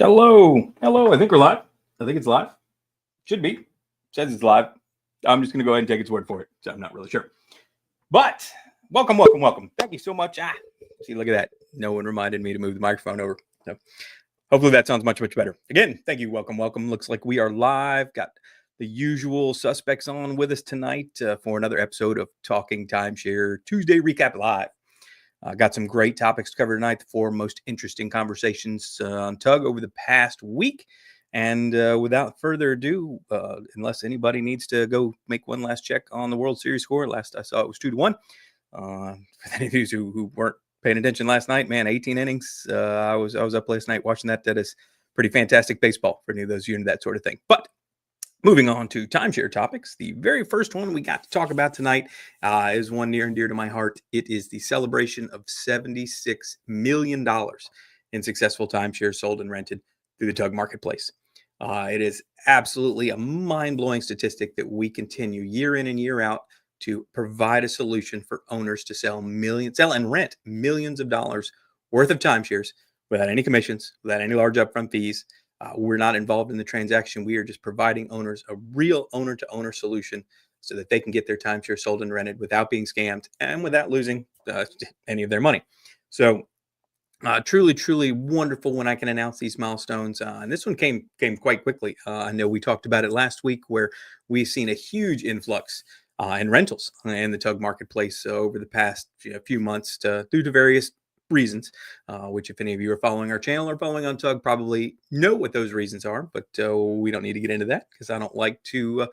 Hello. Hello. I think we're live. I think it's live. Should be. Says it's live. I'm just going to go ahead and take its word for it. So I'm not really sure. But welcome. Thank you so much. See, look at that. No one reminded me to move the microphone over. So hopefully that sounds much better. Again, thank you. Welcome. Looks like we are live. Got the usual suspects on with us tonight for another episode of Talking Timeshare Tuesday Recap Live. Got some great topics to cover tonight. The four most interesting conversations on TUG over the past week. And without further ado, unless anybody needs to go make one last check on the World Series score, last I saw it was 2-1. For any of you who weren't paying attention last night, man, 18 innings. I was up last night watching that. That is pretty fantastic baseball for any of those of you into that sort of thing. But moving on to timeshare topics, the very first one we got to talk about tonight is one near and dear to my heart. It is the celebration of $76 million in successful timeshares sold and rented through the TUG Marketplace. It is absolutely a mind-blowing statistic that we continue year in and year out to provide a solution for owners to sell and rent millions of dollars worth of timeshares without any commissions, without any large upfront fees. We're not involved in the transaction. We are just providing owners a real owner-to-owner solution so that they can get their timeshare sold and rented without being scammed and without losing any of their money. So truly wonderful when I can announce these milestones. And this one came quite quickly. I know we talked about it last week where we've seen a huge influx in rentals in the TUG Marketplace over the past few months due to various reasons, which if any of you are following our channel or following on TUG probably know what those reasons are, but we don't need to get into that because I don't like to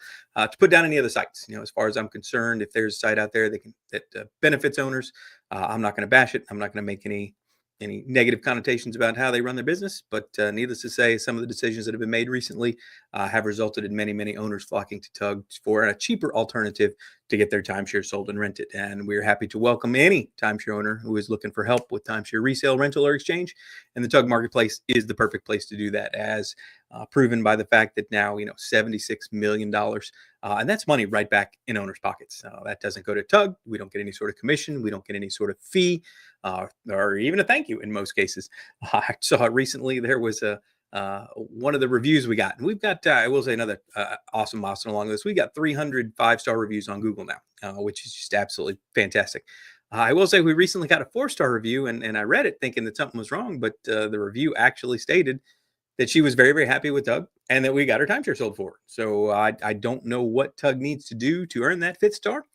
put down any other sites. As far as I'm concerned, if there's a site out there that benefits owners, I'm not going to bash it. I'm not going to make any negative connotations about how they run their business, but needless to say, some of the decisions that have been made recently have resulted in many owners flocking to TUG for a cheaper alternative to get their timeshare sold and rented. And we're happy to welcome any timeshare owner who is looking for help with timeshare resale, rental, or exchange. And the TUG Marketplace is the perfect place to do that, as proven by the fact that now, $76 million. And that's money right back in owners' pockets. That doesn't go to TUG. We don't get any sort of commission. We don't get any sort of fee or even a thank you in most cases. I saw recently there was one of the reviews we got. And we've got, I will say, another awesome milestone along this. We got 300 5-star reviews on Google now, which is just absolutely fantastic. I will say we recently got a 4-star review, and I read it thinking that something was wrong, but the review actually stated that she was very happy with TUG and that we got her timeshare sold for her. So I don't know what TUG needs to do to earn that 5th star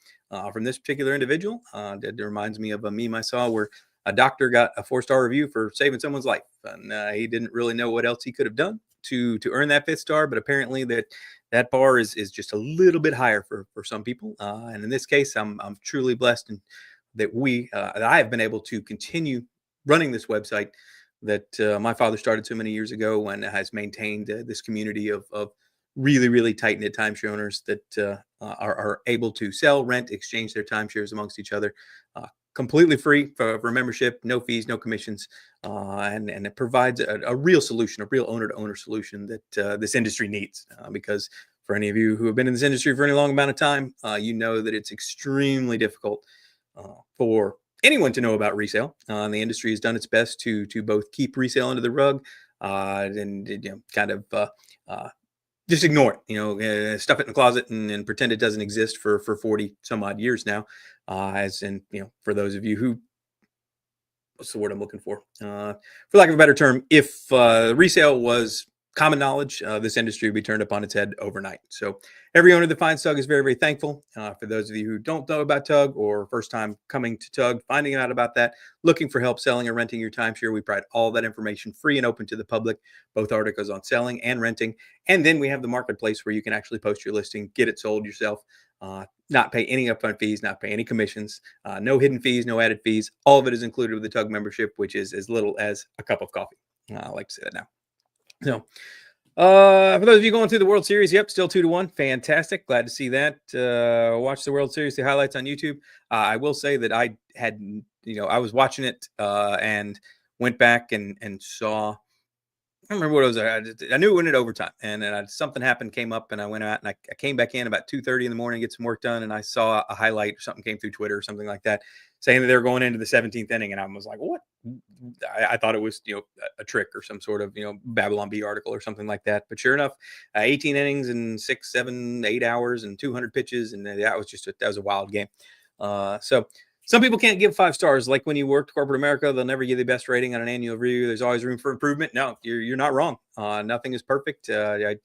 from this particular individual. That reminds me of a meme I saw where a doctor got a 4-star review for saving someone's life, and he didn't really know what else he could have done to earn that 5th star. But apparently that bar is just a little bit higher for some people. And in this case, I'm truly blessed that that I have been able to continue running this website that my father started so many years ago and has maintained this community of really tight-knit timeshare owners that are able to sell, rent, exchange their timeshares amongst each other completely free for membership, no fees, no commissions, and it provides a real solution, a real owner-to-owner solution that this industry needs. Because for any of you who have been in this industry for any long amount of time, you know that it's extremely difficult for anyone to know about resale. The industry has done its best to both keep resale under the rug and kind of just ignore it, stuff it in the closet and pretend it doesn't exist for 40 some odd years now. As in, for those of you who, what's the word I'm looking for lack of a better term, if resale was common knowledge, this industry would be turned up on its head overnight. So every owner that finds TUG is very thankful. For those of you who don't know about TUG or first time coming to TUG, finding out about that, looking for help selling or renting your timeshare, we provide all that information free and open to the public, both articles on selling and renting. And then we have the marketplace where you can actually post your listing, get it sold yourself, not pay any upfront fees, not pay any commissions, no hidden fees, no added fees. All of it is included with the TUG membership, which is as little as a cup of coffee. I like to say that now. So for those of you going through the World Series, yep, still 2-1. Fantastic. Glad to see that. Watch the World Series, the highlights on YouTube. I will say that I had, I was watching it and went back and saw, I don't remember what it was. I knew it went into overtime, and then something happened, came up, and I went out and I came back in about 2:30 in the morning, get some work done, and I saw a highlight or something came through Twitter or something like that, saying that they were going into the 17th inning, and I was like, what I thought it was, a trick or some sort of, Babylon Bee article or something like that. But sure enough, 18 innings in 6, 7, 8 hours and 200 pitches. And that was a wild game. So some people can't give 5 stars. Like when you worked corporate America, they'll never give you the best rating on an annual review. There's always room for improvement. No, you're not wrong. Nothing is perfect. I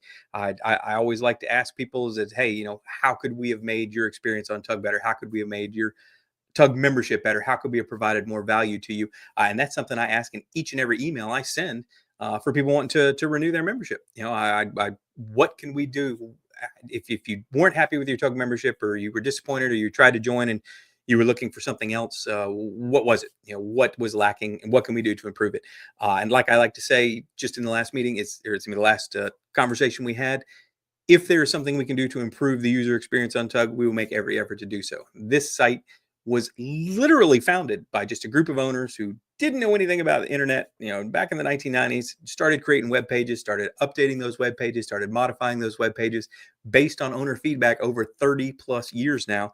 always like to ask people is that, hey, how could we have made your experience on Tug better? How could we have made your Tug membership better? How could we have provided more value to you? And that's something I ask in each and every email I send for people wanting to renew their membership. What can we do if you weren't happy with your Tug membership, or you were disappointed, or you tried to join and you were looking for something else? What was it? What was lacking, and what can we do to improve it? And like I like to say, just in the last meeting, it's the last conversation we had. If there is something we can do to improve the user experience on Tug, we will make every effort to do so. This site was literally founded by just a group of owners who didn't know anything about the internet, back in the 1990s, started creating web pages, started updating those web pages, started modifying those web pages based on owner feedback over 30 plus years now.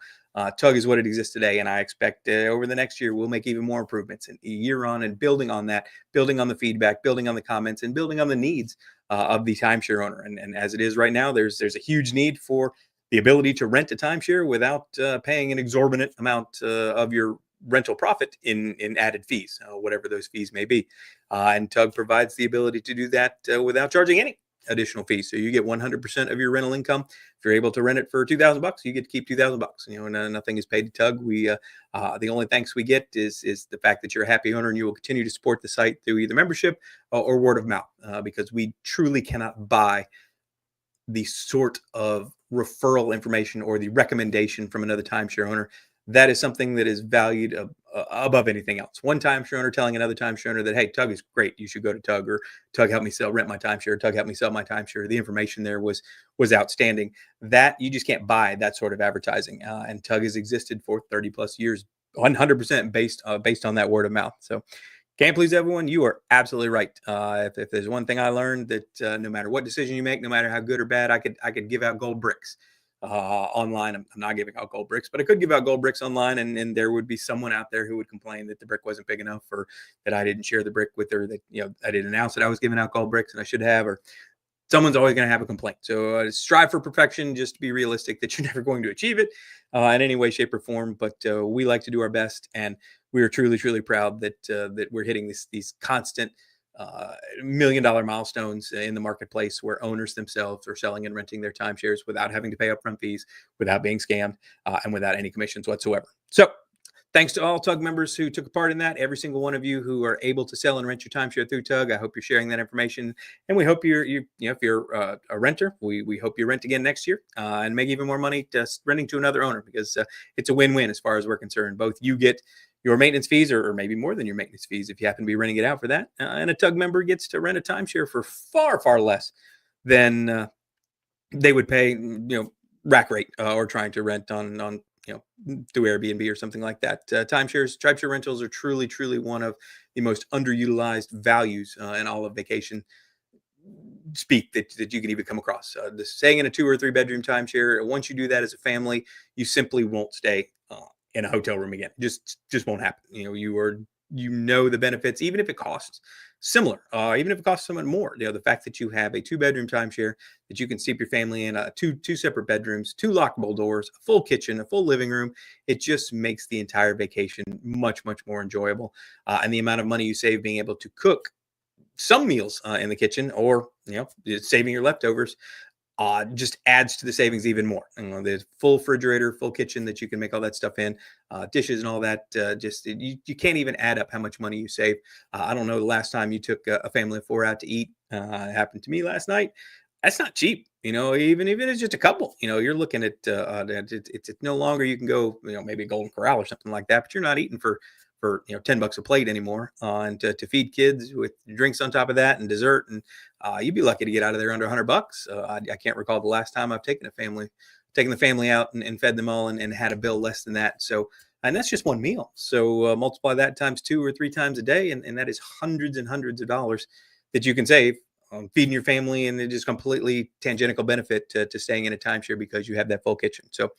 Tug is what it exists today. And I expect over the next year, we'll make even more improvements, and year on, and building on that, building on the feedback, building on the comments, and building on the needs of the timeshare owner. And as it is right now, there's a huge need for the ability to rent a timeshare without paying an exorbitant amount of your rental profit in added fees, whatever those fees may be. And Tug provides the ability to do that without charging any additional fees. So you get 100% of your rental income. If you're able to rent it for $2,000, you get to keep $2,000. And nothing is paid to Tug. We the only thanks we get is the fact that you're a happy owner, and you will continue to support the site through either membership or word of mouth, because we truly cannot buy the sort of referral information or the recommendation from another timeshare owner. That is something that is valued above anything else. One timeshare owner telling another timeshare owner that, hey, Tug is great, you should go to Tug, or Tug help me rent my timeshare, Tug help me sell my timeshare. The information there was outstanding. That you just can't buy that sort of advertising. And Tug has existed for 30 plus years, 100% based on that word of mouth. So can't please everyone. You are absolutely right. If there's one thing I learned, that no matter what decision you make, no matter how good or bad, I could give out gold bricks online. I'm not giving out gold bricks, but I could give out gold bricks online, and there would be someone out there who would complain that the brick wasn't big enough, or that I didn't share the brick with her, that I didn't announce that I was giving out gold bricks and I should have, or someone's always going to have a complaint. So strive for perfection, just to be realistic that you're never going to achieve it in any way, shape, or form. But we like to do our best, and we are truly, truly proud that we're hitting these constant $1 million milestones in the marketplace, where owners themselves are selling and renting their timeshares without having to pay upfront fees, without being scammed, and without any commissions whatsoever. So thanks to all Tug members who took part in that. Every single one of you who are able to sell and rent your timeshare through Tug, I hope you're sharing that information, and we hope if you're a renter, we hope you rent again next year and make even more money just renting to another owner, because it's a win-win as far as we're concerned. Both you get your maintenance fees, or maybe more than your maintenance fees if you happen to be renting it out for that, and a Tug member gets to rent a timeshare for far, far less than they would pay, rack rate, or trying to rent on through Airbnb or something like that. Timeshare rentals are truly, truly one of the most underutilized values in all of vacation speak that you can even come across. Staying in a 2 or 3 bedroom timeshare, once you do that as a family, you simply won't stay in a hotel room again. Just won't happen. The benefits, even if it costs similar, even if it costs somewhat more. The fact that you have a 2-bedroom timeshare that you can sleep your family in, two separate bedrooms, 2 lockable doors, a full kitchen, a full living room, it just makes the entire vacation much, much more enjoyable. And the amount of money you save being able to cook some meals in the kitchen, or saving your leftovers, just adds to the savings even more. The full refrigerator, full kitchen that you can make all that stuff in, dishes and all that. You can't even add up how much money you save. I don't know the last time you took a family of 4 out to eat. It happened to me last night. That's not cheap. Even if it's just a couple. You're looking at it's no longer, you can go maybe Golden Corral or something like that, but you're not eating for $10 a plate anymore, and to feed kids with drinks on top of that and dessert, and you'd be lucky to get out of there under $100. I can't recall the last time I've taken the family out and fed them all and had a bill less than that. So, and that's just one meal. So multiply that times 2 or 3 times a day, and that is hundreds and hundreds of dollars that you can save feeding your family, and it's just completely tangential benefit to staying in a timeshare because you have that full kitchen. So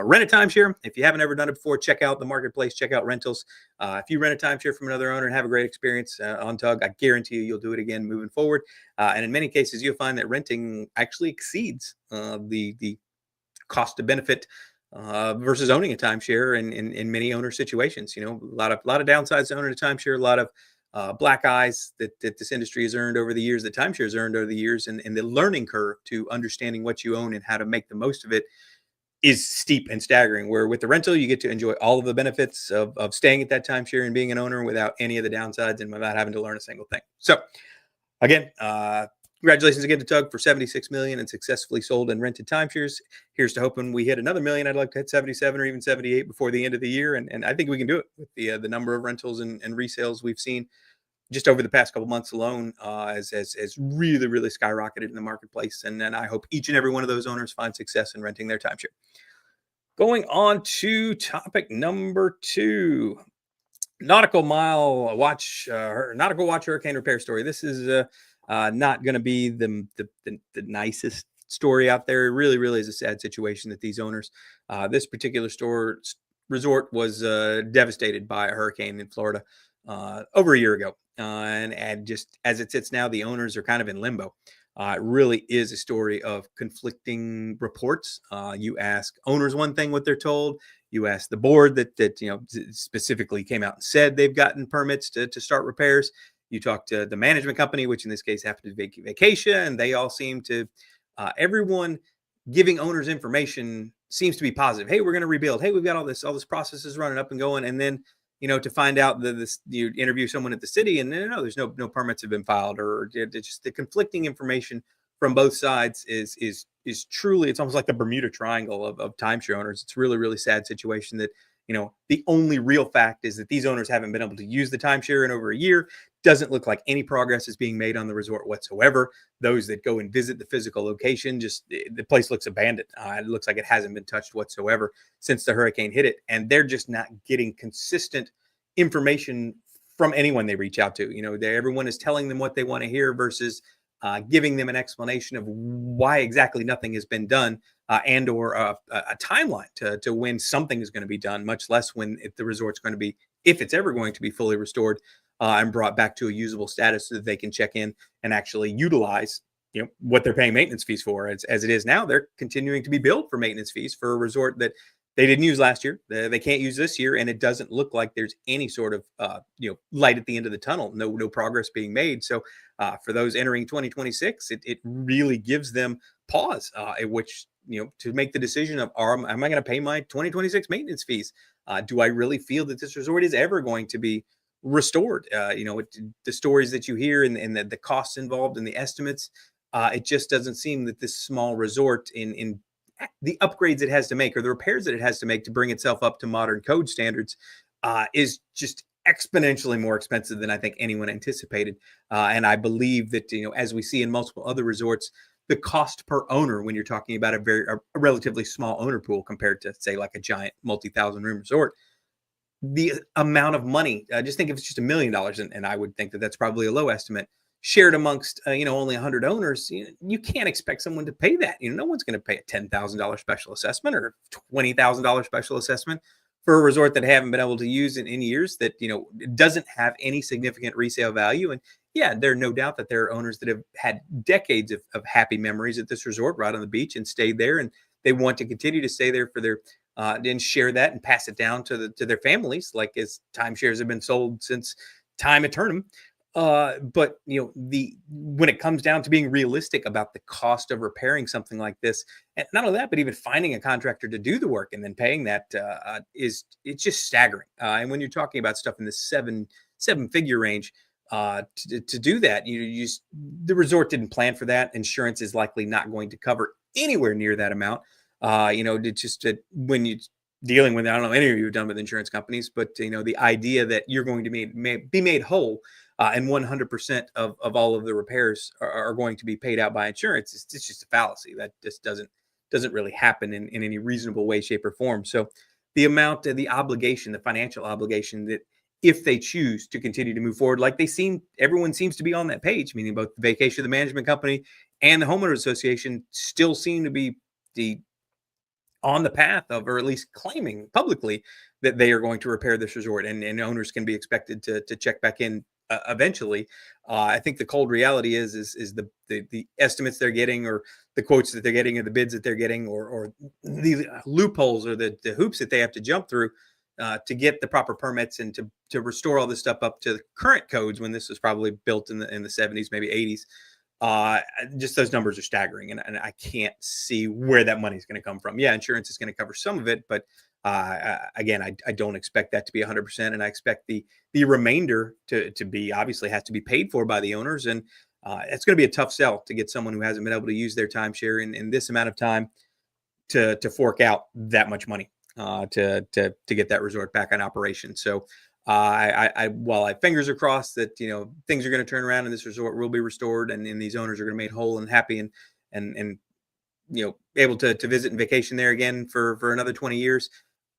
rent a timeshare. If you haven't ever done it before, check out the marketplace, check out rentals. If you rent a timeshare from another owner and have a great experience on TUG, I guarantee you'll do it again moving forward. And in many cases, you'll find that renting actually exceeds the cost to benefit versus owning a timeshare in many owner situations. A lot of downsides to owning a timeshare, a lot of black eyes that this industry has earned over the years, that timeshare has earned over the years, and the learning curve to understanding what you own and how to make the most of it is steep and staggering. Where with the rental, you get to enjoy all of the benefits of staying at that timeshare and being an owner without any of the downsides and without having to learn a single thing. So again, congratulations again to TUG for 76 million and successfully sold and rented timeshares. Here's to hoping we hit another million. I'd like to hit 77 or even 78 before the end of the year. And I think we can do it with the number of rentals and resales we've seen just over the past couple months alone, has really, really skyrocketed in the marketplace. And then I hope each and every one of those owners find success in renting their timeshare. Going on to topic number 2. Nautical Watch Hurricane Repair Story. This is not going to be the nicest story out there. It really, really is a sad situation that these owners, this particular resort was devastated by a hurricane in Florida over a year ago. And just as it sits now, the owners are kind of in limbo. It really is a story of conflicting reports. You ask owners one thing, what they're told. You ask the board that specifically came out and said they've gotten permits to start repairs. You talk to the management company, which in this case happened to be Vacation, and they all seem to, everyone giving owners information seems to be positive. Hey, we're going to rebuild. Hey, we've got all this processes running up and going. And then, to find out that you interview someone at the city and no, there's no permits have been filed, or it's just the conflicting information from both sides is truly, it's almost like the Bermuda Triangle of timeshare owners. It's really, really sad situation that, the only real fact is that these owners haven't been able to use the timeshare in over a year. Doesn't look like any progress is being made on the resort whatsoever. Those that go and visit the physical location, just the place looks abandoned. It looks like it hasn't been touched whatsoever since the hurricane hit it. And they're just not getting consistent information from anyone they reach out to. Everyone is telling them what they want to hear versus giving them an explanation of why exactly nothing has been done, and or a timeline to when something is going to be done, much less if the resort's going to be, if it's ever going to be fully restored and brought back to a usable status so that they can check in and actually utilize what they're paying maintenance fees for. As it is now, they're continuing to be billed for maintenance fees for a resort that they didn't use last year. They can't use this year, and it doesn't look like there's any sort of light at the end of the tunnel. No progress being made. So for those entering 2026, it really gives them pause, which to make the decision of am I going to pay my 2026 maintenance fees? Do I really feel that this resort is ever going to be restored? The stories that you hear and the costs involved and the estimates, it just doesn't seem that this small resort in the upgrades it has to make or the repairs that it has to make to bring itself up to modern code standards is just exponentially more expensive than I think anyone anticipated. And I believe that, as we see in multiple other resorts, the cost per owner, when you're talking about a relatively small owner pool compared to, say, like a giant multi-thousand room resort, the amount of money, just think if it's just $1 million, and I would think that that's probably a low estimate, shared amongst only 100 owners, you can't expect someone to pay that. No one's going to pay a $10,000 special assessment or $20,000 special assessment for a resort that haven't been able to use in years, that doesn't have any significant resale value. And yeah, there are no doubt that there are owners that have had decades of happy memories at this resort right on the beach and stayed there, and they want to continue to stay there for their and share that and pass it down to their families, like as timeshares have been sold since time eternum. But when it comes down to being realistic about the cost of repairing something like this, and not only that, but even finding a contractor to do the work and then paying that, it's just staggering. And when you're talking about stuff in the seven-figure range, to do that, the resort didn't plan for that. Insurance is likely not going to cover anywhere near that amount. When you dealing with, I don't know any of you have done with insurance companies, but the idea that you're going to be made whole and 100% of all of the repairs are going to be paid out by insurance, it's just a fallacy. That just doesn't really happen in any reasonable way, shape, or form. So the amount of the obligation, the financial obligation that if they choose to continue to move forward, like everyone seems to be on that page, meaning both the vacation, the management company, and the homeowners association still seem to be on the path of, or at least claiming publicly, that they are going to repair this resort, and owners can be expected to check back in eventually. I think the cold reality is the estimates they're getting, or the quotes that they're getting, or the bids that they're getting, or the loopholes, or the hoops that they have to jump through to get the proper permits and to restore all this stuff up to the current codes, when this was probably built in the 70s, maybe 80s. Just those numbers are staggering, and I can't see where that money is going to come from. Yeah, insurance is going to cover some of it, but again, I don't expect that to be 100%, and I expect the remainder to be, obviously has to be paid for by the owners, and it's going to be a tough sell to get someone who hasn't been able to use their timeshare in this amount of time to fork out that much money to get that resort back in operation. So while I fingers are crossed that things are going to turn around and this resort will be restored, and these owners are going to be made whole and happy, and able to visit and vacation there again for another 20 years.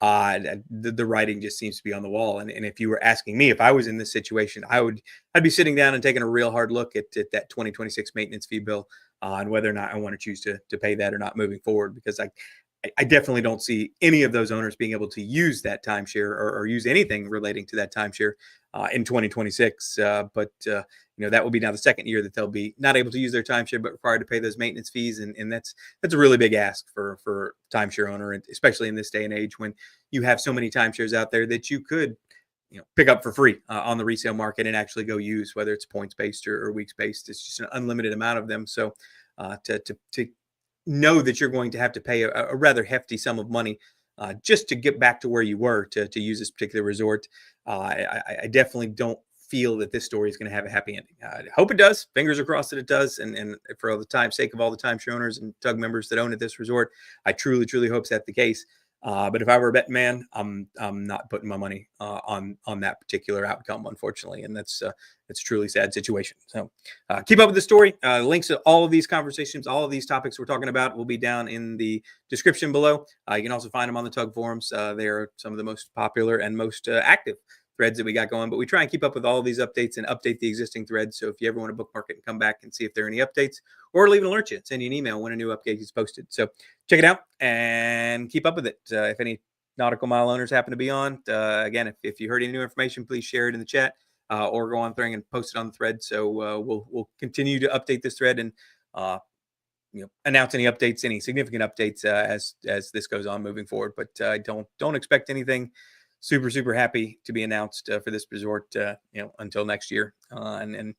The writing just seems to be on the wall. And if you were asking me if I was in this situation, I'd be sitting down and taking a real hard look at that 2026 maintenance fee bill and whether or not I want to choose to pay that or not moving forward, because I definitely don't see any of those owners being able to use that timeshare or use anything relating to that timeshare in 2026. But that will be now the second year that they'll be not able to use their timeshare, but required to pay those maintenance fees. And that's a really big ask for timeshare owner, and especially in this day and age when you have so many timeshares out there that you could pick up for free on the resale market and actually go use, whether it's points based or weeks based. It's just an unlimited amount of them. So to know that you're going to have to pay a rather hefty sum of money just to get back to where you were to use this particular resort, I definitely don't feel that this story is going to have a happy ending. I hope it does. Fingers are crossed that it does. And for all the sake of all the timeshare owners and TUG members that own at this resort, I truly, truly hope that's the case. But if I were a betting man, I'm not putting my money on that particular outcome, unfortunately, and it's a truly sad situation. So keep up with the story. Links to all of these conversations, all of these topics we're talking about, will be down in the description below. You can also find them on the TUG forums. They are some of the most popular and most active threads that we got going, but we try and keep up with all of these updates and update the existing threads. So if you ever want to bookmark it and come back and see if there are any updates, or leave an alert you, send you an email when a new update is posted. So check it out and keep up with it. If any nautical mile owners happen to be on, again, if you heard any new information, please share it in the chat or go on thing and post it on the thread. So we'll continue to update this thread and announce any updates, any significant updates as this goes on moving forward. But I don't expect anything super happy to be announced for this resort until next year, and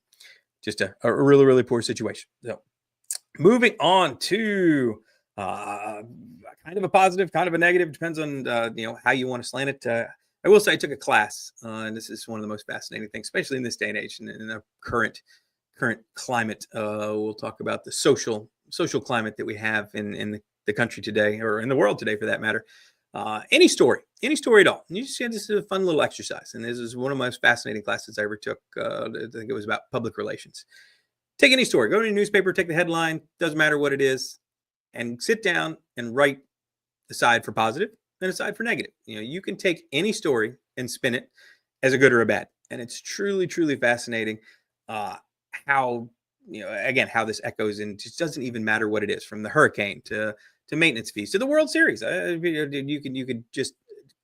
just a really poor situation. So moving on to kind of a positive, kind of a negative, depends on how you want to slant it. I will say I took a class, and this is one of the most fascinating things, especially in this day and age, and in the current climate. We'll talk about the social climate that we have in the country today, or in the world today for that matter. Any story at all. And you just this is a fun little exercise. And this is one of the most fascinating classes I ever took. I think it was about public relations. Take any story, go to a newspaper, take the headline, doesn't matter what it is, and sit down and write a side for positive and a side for negative. You can take any story and spin it as a good or a bad. And it's truly fascinating how how this echoes, and just doesn't even matter what it is, from the hurricane to maintenance fees to the World Series. You could just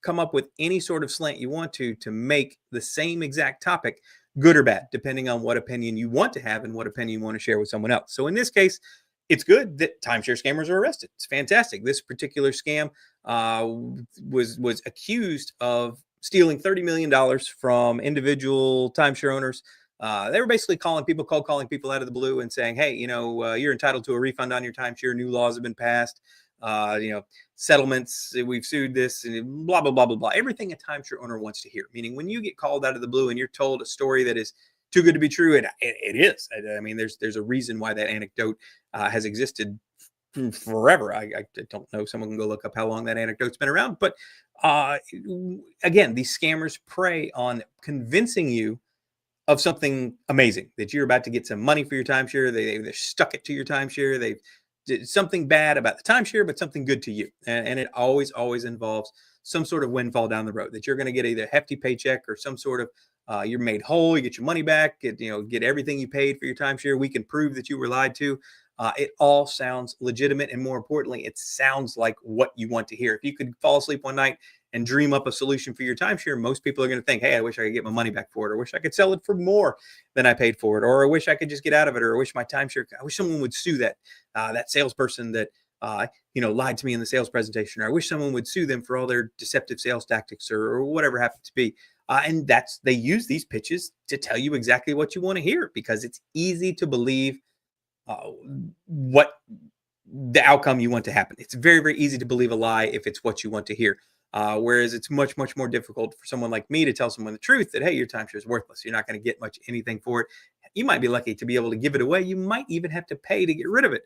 come up with any sort of slant you want to make the same exact topic good or bad, depending on what opinion you want to have and what opinion you want to share with someone else. So in this case, it's good that timeshare scammers are arrested. It's fantastic. This particular scam was accused of stealing $30 million from individual timeshare owners. They were basically cold calling people out of the blue and saying, hey, you're entitled to a refund on your timeshare. New laws have been passed. Settlements, we've sued this, and blah, blah, blah, blah, blah. Everything a timeshare owner wants to hear. Meaning when you get called out of the blue and you're told a story that is too good to be true, it is. I mean, there's a reason why that anecdote has existed forever. I don't know. Someone can go look up how long that anecdote's been around. But again, these scammers prey on convincing you of something amazing, that you're about to get some money for your timeshare. They stuck it to your timeshare. They did something bad about the timeshare, but something good to you. And it always involves some sort of windfall down the road, that you're going to get either a hefty paycheck or some sort of you're made whole, you get your money back, get everything you paid for your timeshare. We can prove that you were lied to. It all sounds legitimate, and more importantly, it sounds like what you want to hear. If you could fall asleep one night and dream up a solution for your timeshare, most people are going to think, hey, I wish I could get my money back for it, or wish I could sell it for more than I paid for it, or I wish I could just get out of it, or I wish I wish someone would sue that salesperson that lied to me in the sales presentation, or I wish someone would sue them for all their deceptive sales tactics, or whatever happens to be. And they use these pitches to tell you exactly what you want to hear, because it's easy to believe what the outcome you want to happen. It's very, very easy to believe a lie if it's what you want to hear. Whereas it's much, much more difficult for someone like me to tell someone the truth that, hey, your timeshare is worthless. You're not going to get anything for it. You might be lucky to be able to give it away. You might even have to pay to get rid of it.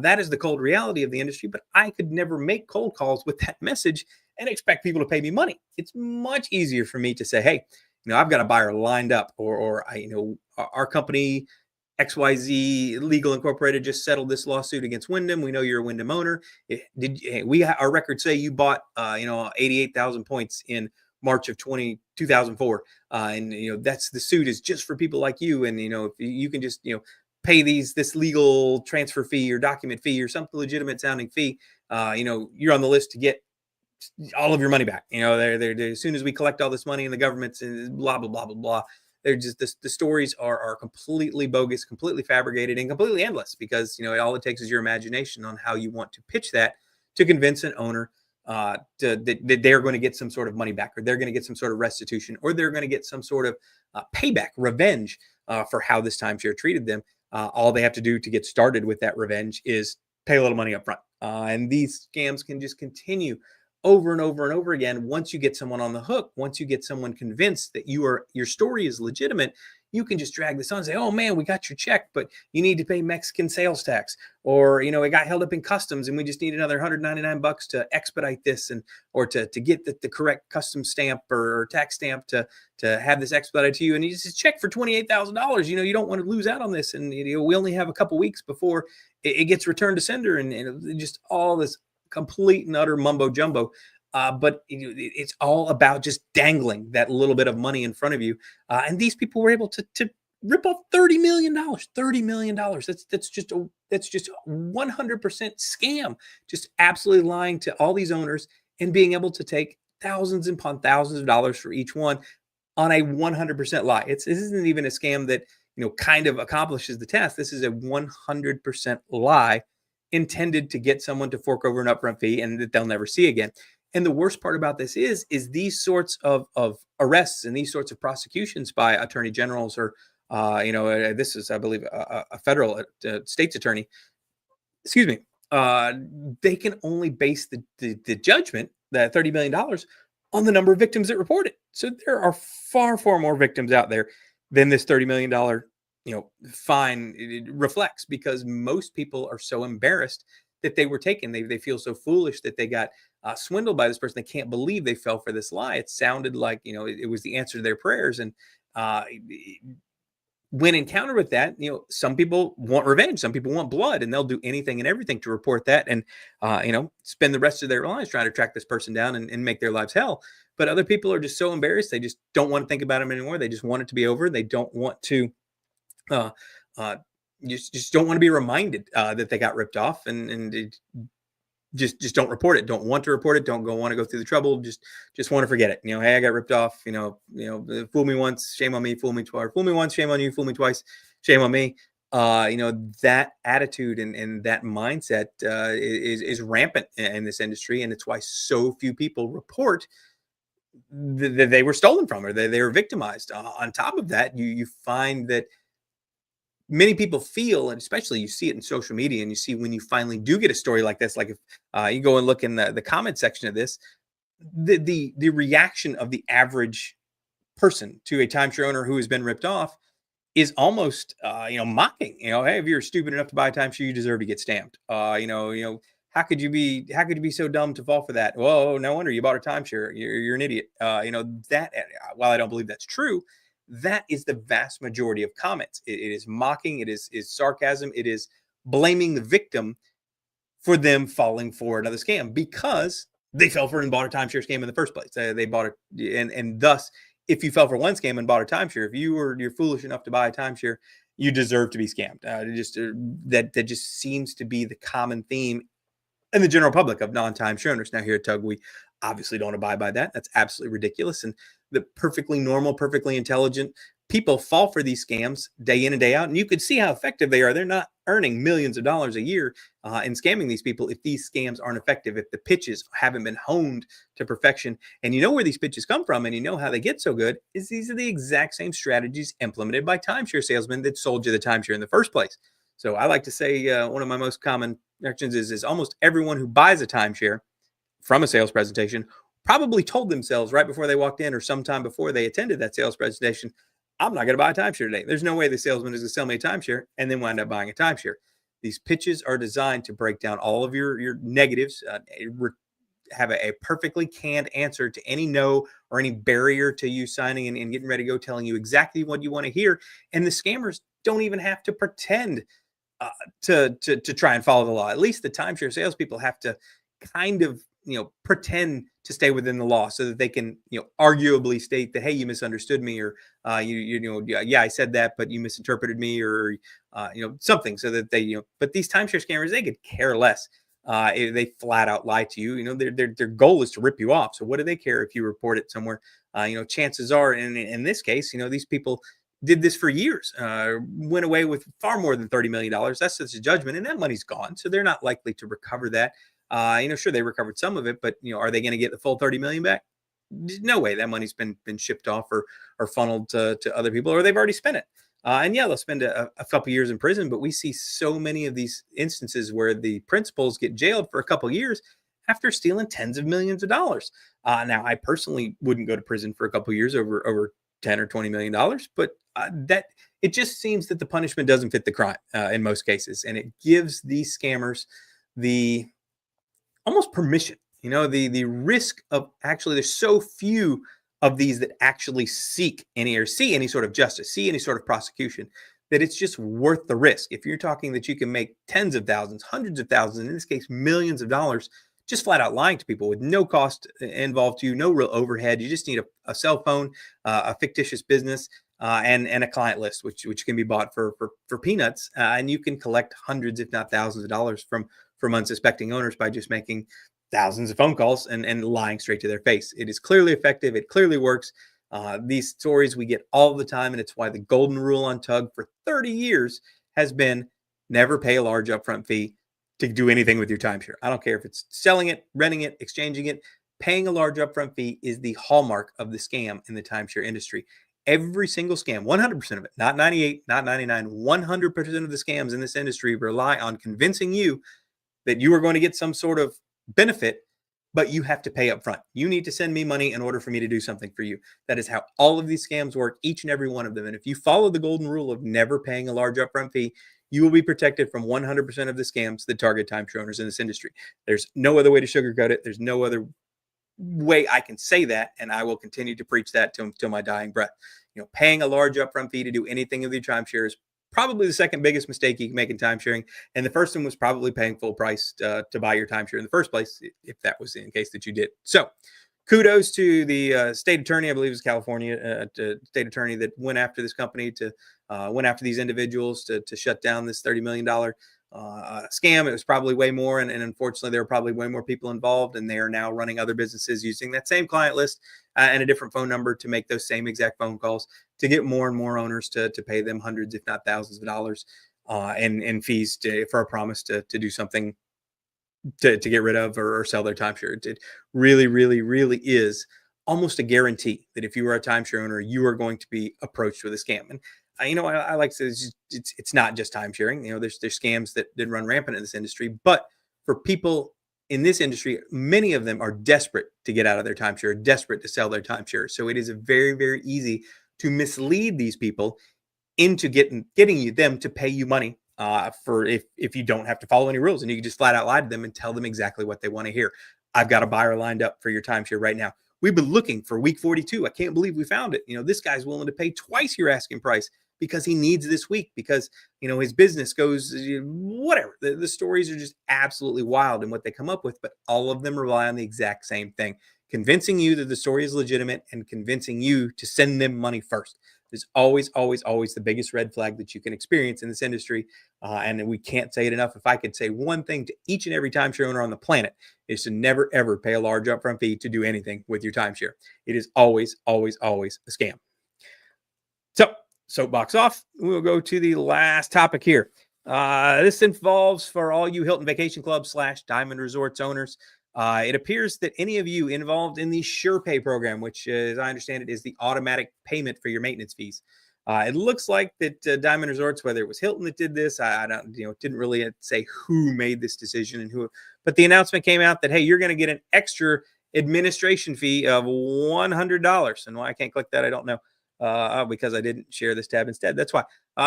That is the cold reality of the industry, but I could never make cold calls with that message and expect people to pay me money. It's much easier for me to say, hey, I've got a buyer lined up, or our company XYZ Legal Incorporated just settled this lawsuit against Wyndham. We know you're a Wyndham owner. Our records say you bought 88,000 points in March of 2004, and that's the suit is just for people like you. And if you can just pay this legal transfer fee or document fee or some legitimate sounding fee, you're on the list to get all of your money back. They're as soon as we collect all this money, and the government's blah blah blah blah blah. They're just the stories are completely bogus, completely fabricated, and completely endless, because all it takes is your imagination on how you want to pitch that to convince an owner that they're going to get some sort of money back, or they're going to get some sort of restitution, or they're going to get some sort of payback, revenge for how this timeshare treated them. All they have to do to get started with that revenge is pay a little money up front. And these scams can just continue over and over and over again. Once you get someone on the hook, once you get someone convinced that your story is legitimate, you can just drag this on and say, oh man, we got your check, but you need to pay Mexican sales tax, or it got held up in customs and we just need another $199 to expedite this, or to get the correct custom stamp or tax stamp to have this expedited to you, and you just check for $28,000. You don't want to lose out on this, and we only have a couple weeks before it gets returned to sender, and just all this complete and utter mumbo jumbo. But it's all about just dangling that little bit of money in front of you. And these people were able to rip off $30 million. $30 million. That's just 100% scam. Just absolutely lying to all these owners and being able to take thousands upon thousands of dollars for each one on a 100% lie. This isn't even a scam that kind of accomplishes the task. This is a 100% lie intended to get someone to fork over an upfront fee and that they'll never see again. And the worst part about this is these sorts of arrests and these sorts of prosecutions by attorney generals, or this is, I believe, a federal state's attorney. Excuse me. They can only base the judgment, that $30 million, on the number of victims that report it. So there are far, far more victims out there than this $30 million fine it reflects, because most people are so embarrassed that they were taken. They feel so foolish that they got swindled by this person. They can't believe they fell for this lie. It sounded like it was the answer to their prayers. And when encountered with that, some people want revenge, some people want blood, and they'll do anything and everything to report that, and spend the rest of their lives trying to track this person down and make their lives hell. But other people are just so embarrassed, they just don't want to think about them anymore. They just want it to be over. They don't want to just don't want to be reminded that they got ripped off, and just don't report it. Don't want to report it. Don't want to go through the trouble. Just want to forget it. Hey, I got ripped off. Fool me once, shame on me. Fool me twice. Fool me once, shame on you. Fool me twice, shame on me. That attitude and that mindset is rampant in this industry, and it's why so few people report that they were stolen from, or they were victimized. On top of that, you find that many people feel, and especially you see it in social media, and you see when you finally do get a story like this, like if you go and look in the comment section of this, the reaction of the average person to a timeshare owner who has been ripped off is almost mocking. Hey, if you're stupid enough to buy a timeshare, you deserve to get stamped. How could you be so dumb to fall for that? Well, no wonder you bought a timeshare. You're an idiot. That, while I don't believe that's true, that is the vast majority of comments. It is mocking. It is sarcasm. It is blaming the victim for them falling for another scam, because they fell for and bought a timeshare scam in the first place. They bought it, and thus, if you fell for one scam and bought a timeshare, if you're foolish enough to buy a timeshare, you deserve to be scammed. That just seems to be the common theme in the general public of non-timeshare owners. Now, here at TUG, we obviously don't abide by that. That's absolutely ridiculous. And the perfectly normal, perfectly intelligent people fall for these scams day in and day out. And you could see how effective they are. They're not earning millions of dollars a year in scamming these people if these scams aren't effective, if the pitches haven't been honed to perfection. And you know where these pitches come from, and you know how they get so good, is these are the exact same strategies implemented by timeshare salesmen that sold you the timeshare in the first place. So I like to say one of my most common actions is almost everyone who buys a timeshare from a sales presentation probably told themselves right before they walked in or sometime before they attended that sales presentation, I'm not going to buy a timeshare today. There's no way the salesman is going to sell me a timeshare and then wind up buying a timeshare. These pitches are designed to break down all of your negatives, have a perfectly canned answer to any no or any barrier to you signing and getting ready to go, telling you exactly what you want to hear. And the scammers don't even have to pretend to try and follow the law. At least the timeshare salespeople have to kind of, pretend to stay within the law so that they can, arguably state that, hey, you misunderstood me, or yeah, I said that, but you misinterpreted me, or something, so that they, but these timeshare scammers, they could care less. If they flat out lie to you, their goal is to rip you off. So what do they care if you report it somewhere? Chances are, in this case, these people did this for years, went away with far more than $30 million. That's just a judgment, and that money's gone. So they're not likely to recover that. Sure, they recovered some of it, but are they going to get the full 30 million back? No way. That money's been shipped off or funneled to other people, or they've already spent it. And yeah, they'll spend a couple years in prison, but we see so many of these instances where the principals get jailed for a couple years after stealing tens of millions of dollars. Now, I personally wouldn't go to prison for a couple years over 10 or $20 million, but that it just seems that the punishment doesn't fit the crime in most cases, and it gives these scammers the almost permission. The risk of actually, there's so few of these that actually see any sort of justice, see any sort of prosecution, that it's just worth the risk. If you're talking that you can make tens of thousands, hundreds of thousands, in this case, millions of dollars, just flat out lying to people with no cost involved to you, no real overhead. You just need a cell phone, a fictitious business, and a client list, which can be bought for peanuts, and you can collect hundreds, if not thousands of dollars from unsuspecting owners by just making thousands of phone calls and lying straight to their face. It is clearly effective. It clearly works. These stories we get all the time, and it's why the golden rule on TUG for 30 years has been never pay a large upfront fee to do anything with your timeshare. I don't care if it's selling it, renting it, exchanging it. Paying a large upfront fee is the hallmark of the scam in the timeshare industry. Every single scam, 100% of it, not 98, not 99, 100% of the scams in this industry rely on convincing you that you are going to get some sort of benefit, but you have to pay up front. You need to send me money in order for me to do something for you. That is how all of these scams work, each and every one of them. And if you follow the golden rule of never paying a large upfront fee, you will be protected from 100% of the scams that target timeshare owners in this industry. There's no other way to sugarcoat it. There's no other way I can say that, and I will continue to preach that till my dying breath. Paying a large upfront fee to do anything with your timeshare is probably the second biggest mistake you can make in timesharing. And the first one was probably paying full price to buy your timeshare in the first place, if that was in case that you did. So kudos to the state attorney, I believe it's California, state attorney that went after this company, went after these individuals to shut down this $30 million scam. It was probably way more. And unfortunately, there were probably way more people involved. And they are now running other businesses using that same client list and a different phone number to make those same exact phone calls to get more and more owners to pay them hundreds, if not thousands of dollars in fees for a promise to do something to get rid of or sell their timeshare. It really, really, really is almost a guarantee that if you are a timeshare owner, you are going to be approached with a scam. And I like to say it's not just time sharing. There's scams that run rampant in this industry, but for people in this industry, many of them are desperate to get out of their timeshare, desperate to sell their timeshare. So it is very, very easy to mislead these people into getting them to pay you money for if you don't have to follow any rules, and you can just flat out lie to them and tell them exactly what they want to hear. I've got a buyer lined up for your timeshare right now. We've been looking for week 42. I can't believe we found it. This guy's willing to pay twice your asking price because he needs this week, because his business goes, whatever. The stories are just absolutely wild in what they come up with, but all of them rely on the exact same thing: convincing you that the story is legitimate and convincing you to send them money first. There's always, always, always the biggest red flag that you can experience in this industry. And we can't say it enough. If I could say one thing to each and every timeshare owner on the planet, is to never, ever pay a large upfront fee to do anything with your timeshare. It is always, always, always a scam. So, soapbox off. We'll go to the last topic here. This involves for all you Hilton Vacation Club / Diamond Resorts owners. It appears that any of you involved in the Surepay program, which, as I understand it, is the automatic payment for your maintenance fees. It looks like that Diamond Resorts, whether it was Hilton that did this, I don't, didn't really say who made this decision and who, but the announcement came out that, hey, you're going to get an extra administration fee of $100. And why I can't click that, I don't know, because I didn't share this tab instead. That's why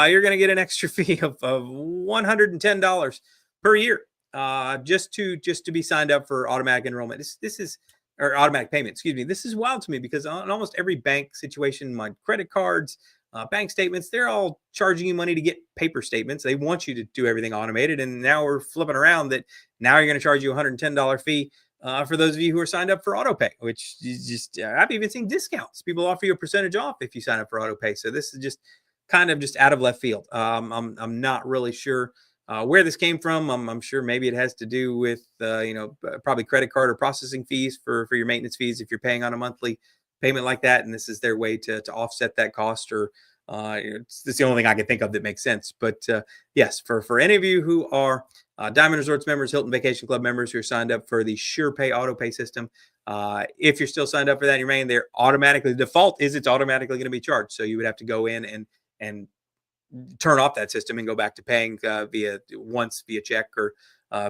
you're going to get an extra fee of $110 per year. Just to be signed up for automatic enrollment. This is, or automatic payment, excuse me. This is wild to me because on almost every bank situation, my credit cards, bank statements, they're all charging you money to get paper statements. They want you to do everything automated. And now we're flipping around that now you're going to charge you a $110 fee for those of you who are signed up for autopay, which is just, I've even seen discounts. People offer you a percentage off if you sign up for autopay. So this is just kind of just out of left field. I'm not really sure where this came from. I'm sure maybe it has to do with, probably credit card or processing fees for your maintenance fees if you're paying on a monthly payment like that. And this is their way to offset that cost, or it's the only thing I can think of that makes sense. But yes, for any of you who are Diamond Resorts members, Hilton Vacation Club members who are signed up for the Surepay autopay system, if you're still signed up for that, you remain there automatically. The default is it's automatically going to be charged. So you would have to go in and turn off that system and go back to paying via check or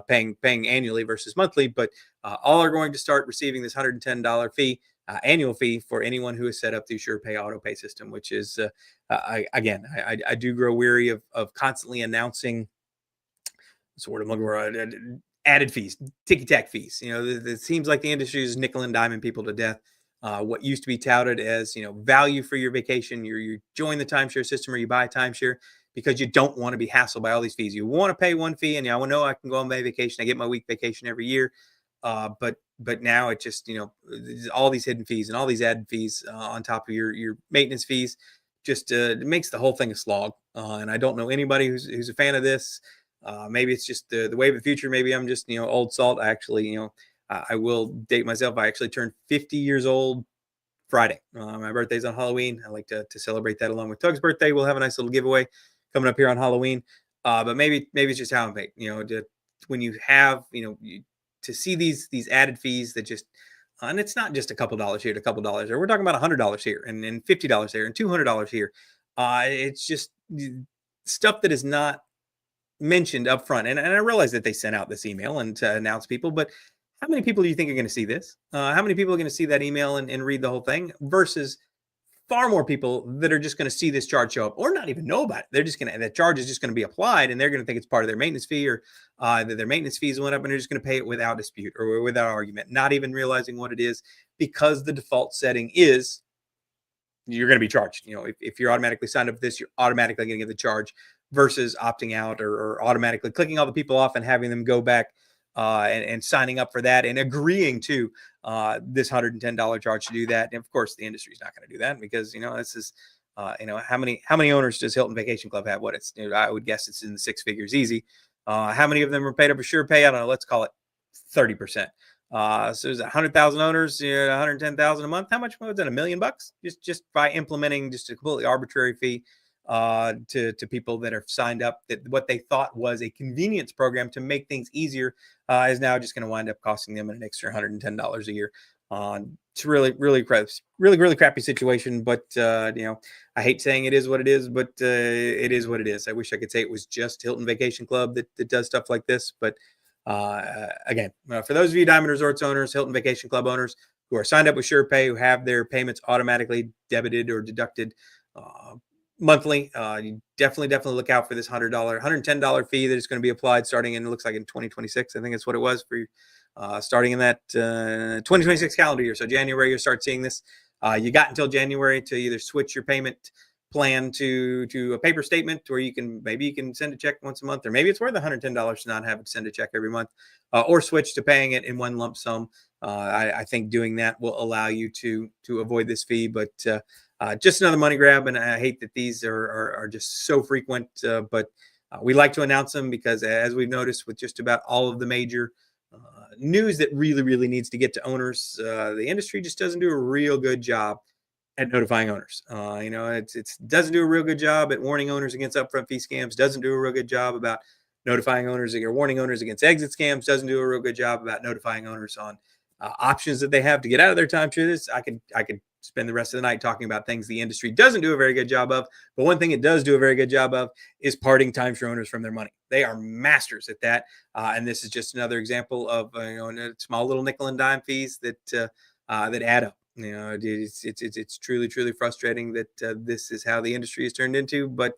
paying annually versus monthly. But all are going to start receiving this $110 fee, annual fee, for anyone who is set up through Surepay autopay system, which is, I do grow weary of constantly announcing sort of added fees, ticky-tack fees. It seems like the industry is nickel and diming people to death. What used to be touted as, value for your vacation, you join the timeshare system or you buy a timeshare because you don't want to be hassled by all these fees. You want to pay one fee, and I know I can go on my vacation. I get my week vacation every year. But now it just, all these hidden fees and all these added fees on top of your maintenance fees, just it makes the whole thing a slog. And I don't know anybody who's a fan of this. Maybe it's just the wave of the future. Maybe I'm just, old salt. I actually, I will date myself. I actually turned 50 years old Friday. My birthday's on Halloween. I like to celebrate that along with Tug's birthday. We'll have a nice little giveaway coming up here on Halloween. But maybe it's just how I'm made. When you have, to see these added fees that just, and it's not just a couple dollars here, to a couple dollars there. We're talking about $100 here and $50 there and $200 here. It's just stuff that is not mentioned up front. And I realize that they sent out this email and to announce people, but how many people do you think are going to see this? How many people are going to see that email and read the whole thing versus far more people that are just going to see this charge show up or not even know about it? They're just going to, that charge is just going to be applied and they're going to think it's part of their maintenance fee, or that their maintenance fees went up, and they're just going to pay it without dispute or without argument, not even realizing what it is, because the default setting is you're going to be charged. If you're automatically signed up for this, you're automatically going to get the charge, versus opting out or automatically clicking all the people off and having them go back and signing up for that and agreeing to this $110 charge to do that. And of course, the industry is not going to do that because, this is, how many owners does Hilton Vacation Club have? What it's, I would guess it's in the six figures easy. How many of them are paid up for Surepay? I don't know. Let's call it 30%. So there's 100,000 owners, 110,000 a month. How much more is that? $1 million just by implementing just a completely arbitrary fee to people that are signed up, that what they thought was a convenience program to make things easier is now just going to wind up costing them an extra $110 a year. It's really crappy situation, but I hate saying it is what it is, but it is what it is. I wish I could say it was just Hilton Vacation Club that does stuff like this, but again, for those of you Diamond Resorts owners, Hilton Vacation Club owners who are signed up with Surepay, who have their payments automatically debited or deducted monthly, you definitely look out for this $110 fee that is going to be applied starting in, it looks like in 2026. I think that's what it was for starting in that 2026 calendar year. So January, you'll start seeing this. You got until January to either switch your payment plan to a paper statement where maybe you can send a check once a month, or maybe it's worth $110 to not have to send a check every month, or switch to paying it in one lump sum. I think doing that will allow you to avoid this fee, but just another money grab. And I hate that these are just so frequent, but we like to announce them because, as we've noticed with just about all of the major news that really needs to get to owners, the industry just doesn't do a real good job at notifying owners. It doesn't do a real good job at warning owners against upfront fee scams, doesn't do a real good job about notifying owners or warning owners against exit scams, doesn't do a real good job about notifying owners on options that they have to get out of their timeshare. I could spend the rest of the night talking about things the industry doesn't do a very good job of. But one thing it does do a very good job of is parting timeshare owners from their money. They are masters at that. And this is just another example of small little nickel and dime fees that add up. It's truly frustrating that this is how the industry is turned into. But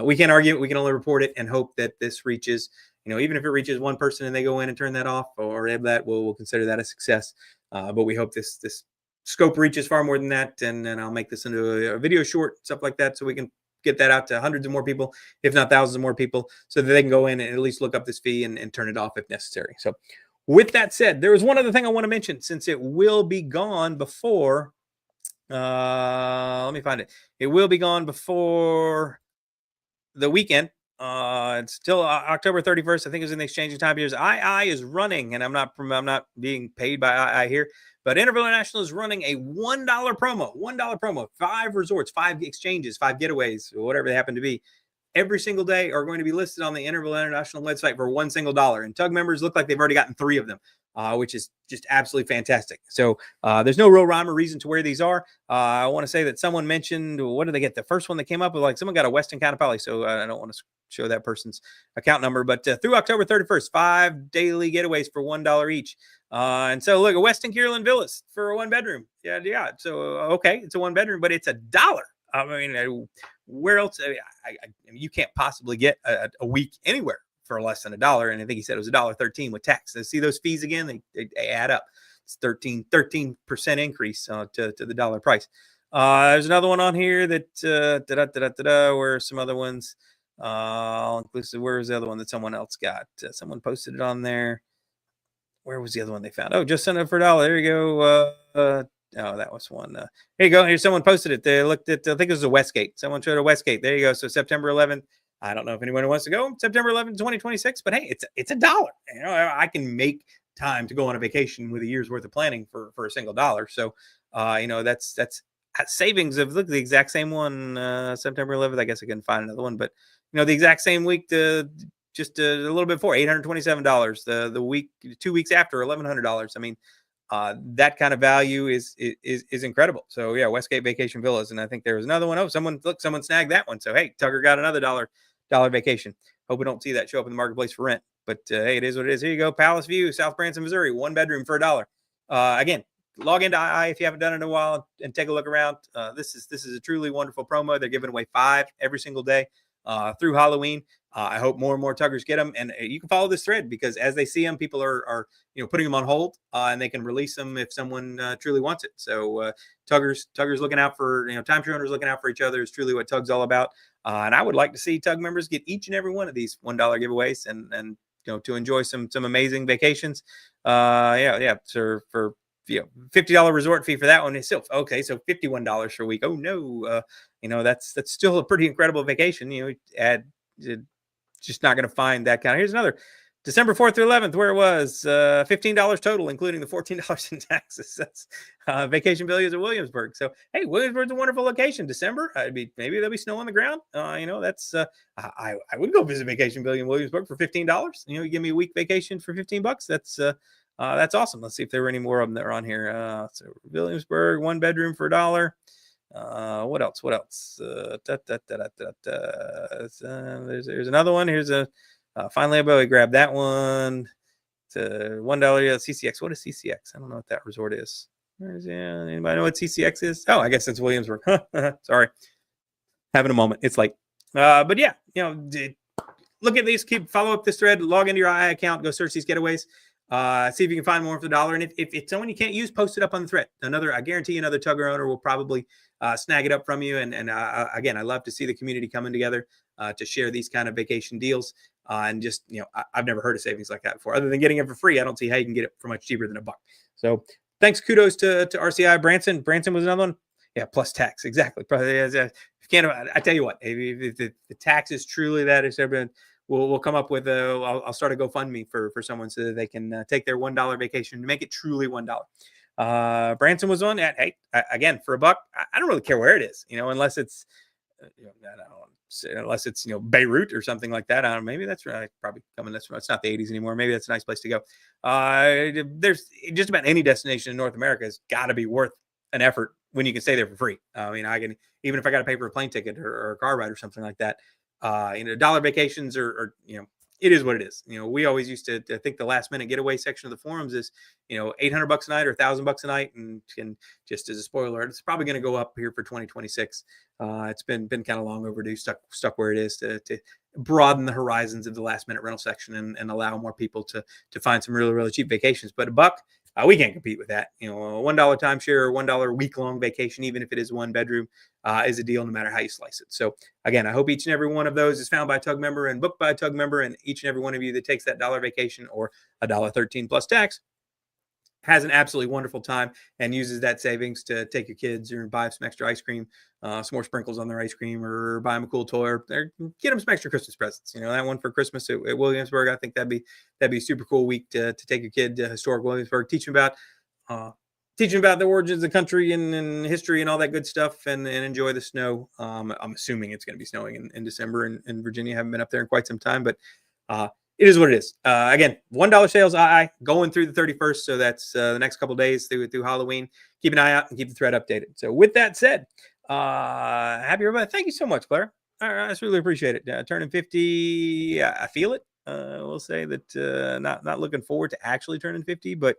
we can't argue it. We can only report it and hope that this reaches, even if it reaches one person and they go in and turn that off or that, we'll consider that a success. But we hope this scope reaches far more than that. And I'll make this into a video short, stuff like that, so we can get that out to hundreds of more people, if not thousands of more people, so that they can go in and at least look up this fee and turn it off if necessary. So with that said, there is one other thing I want to mention, since it will be gone before, let me find it. It will be gone before the weekend. It's still October 31st. I think it was in the exchange of time years. II is running, and I'm not being paid by II here, but Interval International is running a $1 promo. 5 resorts, 5 exchanges, 5 getaways, or whatever they happen to be, every single day are going to be listed on the Interval International website for $1 single. And TUG members look like they've already gotten 3 of them, which is just absolutely fantastic. So there's no real rhyme or reason to where these are. I want to say that someone mentioned, what did they get? The first one that came up with, like, someone got a Westin Kaanapali. So I don't want to show that person's account number, but through October 31st, 5 daily getaways for $1 each. And so look, a Westin Kierland Villas for a 1-bedroom. Yeah. So, okay, it's a 1-bedroom, but it's $1. I mean, where else? I mean, you can't possibly get a week anywhere for less than $1. And I think he said it was $1.13 with tax. So see those fees again? They add up. It's 13% increase to the dollar price. There's another one on here that where some other ones all inclusive. Where was the other one that someone else got? Someone posted it on there. Where was the other one they found? Oh, just send it for $1. There you go. Oh, that was one. Here you go. Here, someone posted it. They looked at, I think it was a Westgate. Someone showed a Westgate. There you go. So September 11th. I don't know if anyone wants to go September 11th, 2026, but hey, it's $1. I can make time to go on a vacation with a year's worth of planning for a single $1. So, that's savings of, look, the exact same one, September 11th. I guess I couldn't find another one, but the exact same week, just a little bit before, $827. The week, 2 weeks after, $1,100. I mean, that kind of value is incredible. So yeah, Westgate Vacation Villas, and I think there was another one. Oh, someone snagged that one. So hey, Tugger got another $1 vacation. Hope we don't see that show up in the marketplace for rent. But hey, it is what it is. Here you go, Palace View, South Branson, Missouri, 1-bedroom for $1. Again, log into II if you haven't done it in a while and take a look around. This is a truly wonderful promo. They're giving away 5 every single day through Halloween. I hope more and more Tuggers get them, and you can follow this thread, because as they see them, people are putting them on hold, and they can release them if someone truly wants it. So Tuggers looking out for, timeshare owners looking out for each other is truly what Tug's all about. And I would like to see Tug members get each and every one of these $1 giveaways, and to enjoy some amazing vacations. So for $50 resort fee for that one is still okay. So $51 for a week. Oh no, that's still a pretty incredible vacation. Add. Just not going to find that kind of. Here's another, December 4th through 11th, where it was $15 total, including the $14 in taxes. That's Vacation Villas at Williamsburg. So hey, Williamsburg's a wonderful location. December, maybe there'll be snow on the ground. That's I would go visit Vacation Villas in Williamsburg for $15. You give me a week vacation for $15. That's awesome. Let's see if there were any more of them that are on here. So Williamsburg, 1-bedroom for $1. What else? There's another one. Here's finally I grabbed that one. It's $1 CCX. What is CCX? I don't know what that resort is. Anybody know what CCX is? Oh, I guess it's Williamsburg. Sorry, having a moment. It's like, but yeah, look at these. Follow up this thread. Log into your II account. Go search these getaways. See if you can find more for the $1. And if it's someone you can't use, post it up on the thread. I guarantee another Tugger owner will probably snag it up from you. And again, I love to see the community coming together to share these kind of vacation deals. And just, I've never heard of savings like that before. Other than getting it for free, I don't see how you can get it for much cheaper than $1. So thanks, kudos to RCI. Branson was another one. Yeah, plus tax, exactly. If you can't, I tell you what, if the tax is truly that, it's been. We'll come up with I'll start a GoFundMe for someone so that they can take their $1 vacation and make it truly $1. Branson was on that. Hey, again, for $1, I don't really care where it is, unless it's unless it's Beirut or something like that. I don't know, maybe that's right. Probably coming. It's not the 80s anymore. Maybe that's a nice place to go. There's just about any destination in North America has got to be worth an effort when you can stay there for free. I mean, I can, even if I got to pay for a plane ticket or a car ride or something like that. $1 vacations or it is what it is. We always used to think the last minute getaway section of the forums is, $800 a night or $1,000 a night. And just as a spoiler, it's probably going to go up here for 2026. It's been kind of long overdue, stuck where it is to broaden the horizons of the last minute rental section and allow more people to find some really, really cheap vacations. But $1, we can't compete with that. A $1 timeshare or $1 week-long vacation, even if it is 1 bedroom, is a deal no matter how you slice it. So again, I hope each and every one of those is found by a TUG member and booked by a TUG member, and each and every one of you that takes that $1 vacation or $1.13 plus tax has an absolutely wonderful time and uses that savings to take your kids or buy some extra ice cream, some more sprinkles on their ice cream, or buy them a cool toy, or get them some extra Christmas presents. That one for Christmas at Williamsburg, I think that'd be a super cool week to take your kid to historic Williamsburg, teach them about the origins of the country and history and all that good stuff, and enjoy the snow. I'm assuming it's going to be snowing in December in Virginia. I haven't been up there in quite some time, but it is what it is. Again, $1 sales going through the 31st. So that's the next couple of days through Halloween. Keep an eye out and keep the thread updated. So with that said, happy everybody. Thank you so much, Claire. I just really appreciate it. Turning 50, I feel it. We'll say that not looking forward to actually turning 50, but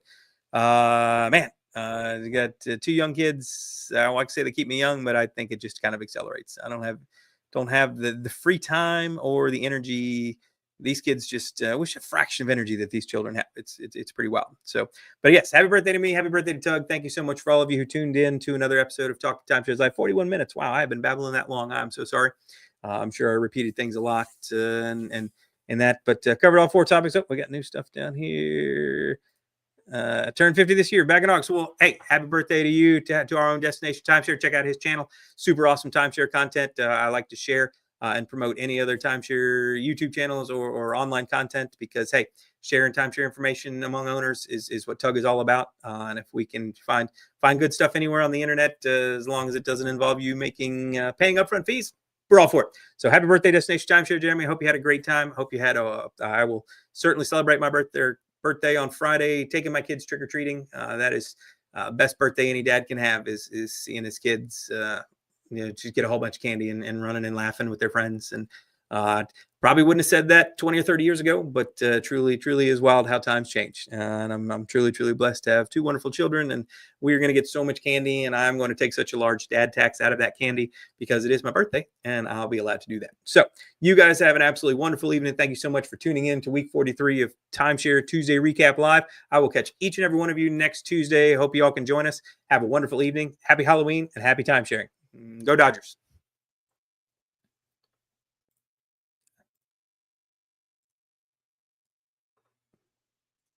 man, you got 2 young kids. I don't like to say they keep me young, but I think it just kind of accelerates. I don't have the free time or the energy. These kids just wish a fraction of energy that these children have. It's pretty wild. So, but yes, happy birthday to me. Happy birthday to Tug. Thank you so much for all of you who tuned in to another episode of Talk to Timeshare Live. 41 minutes. Wow, I've been babbling that long. I'm so sorry. I'm sure I repeated things a lot and that, but covered all 4 topics. Oh, we got new stuff down here. Turned 50 this year back in August. Well, hey, happy birthday to you, to our own destination timeshare. Check out his channel. Super awesome timeshare content. I like to share and promote any other timeshare YouTube channels or online content, because hey, sharing timeshare information among owners is what Tug is all about. And if we can find good stuff anywhere on the internet, as long as it doesn't involve you paying upfront fees, we're all for it. So happy birthday, Destination Timeshare, Jeremy. I hope you had a great time. Hope you had I will certainly celebrate my birthday on Friday, taking my kids trick-or-treating. That is best birthday any dad can have, is seeing his kids just get a whole bunch of candy and running and laughing with their friends. And probably wouldn't have said that 20 or 30 years ago, but truly is wild how times change. And I'm truly blessed to have 2 wonderful children, and we're going to get so much candy, and I'm going to take such a large dad tax out of that candy because it is my birthday and I'll be allowed to do that. So you guys have an absolutely wonderful evening. Thank you so much for tuning in to week 43 of Timeshare Tuesday Recap Live. I will catch each and every one of you next Tuesday. Hope you all can join us. Have a wonderful evening. Happy Halloween and happy timesharing. Go Dodgers.